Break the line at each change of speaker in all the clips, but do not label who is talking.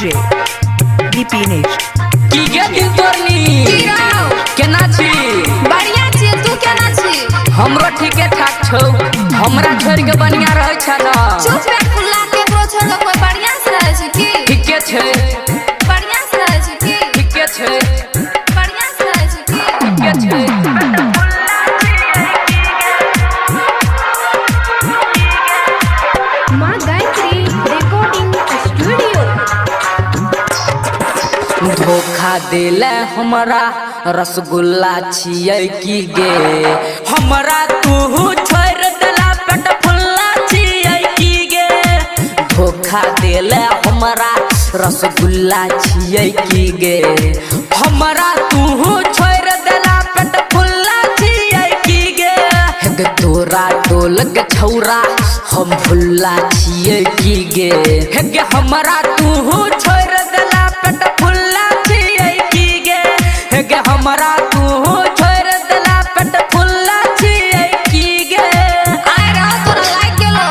DJ Dipinesh
की गे दिल तोरनी केना छी
बढ़िया छी तू केना छी
हमरो ठीके ठाक छौ हमरा छोड़ के बढ़िया रहै छ न
चुप रे फुल्ला केकरो छोड़ के कोई बढ़िया से रहै छी की
ठीके छै
बढ़िया से रहै छी की
ठीके छै
बढ़िया से रहै छी की
ठीके छै
मां गायत्री रिकॉर्डिंग स्टूडियो
धोखा देले हमरा रसगुल्ला छियै की गे हमरा तू छोड़ देला पेट फुल्ला छियै की गे धोखा देले हमरा रसगुल्ला छियै की गे हमरा तू छोड़ देला पेट फुल्ला छियै की गे हे तोरा टोल के छौरा हम भुल्ला छियै की गे हे हमरा तू छोड़ देला पेट फुल्ला छियै की गे हे हमरा तू छोड़ देला पेट फुल्ला छियै की गे
आय रहो तोरा लाग गेलो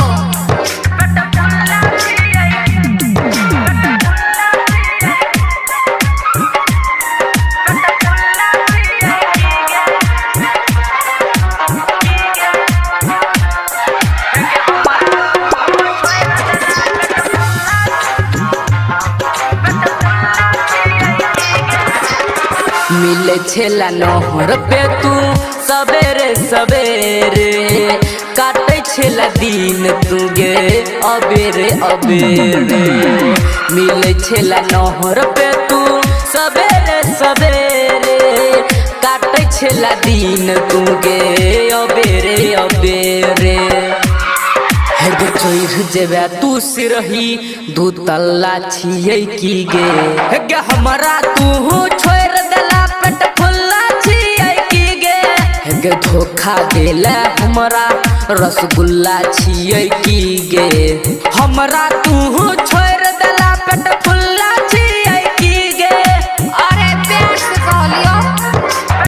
मिले छेला नहर पे तू सवेरे सवेरे काटे छेला दिन तू गे अबेरे अबेरे मिले छेला नहर पे तू सवेरे सवेरे काटे छेला दिन तू गे अबेरे अबेरे हेगे चोइर जेबे तू सिरही दू तल्ला छियै की गे हेगे हमरा तू छोड़ देला पेट फुल्ला छियै की गे हेगे धोखा देला हमरा रसगुल्ला छियै की गे हमरा तू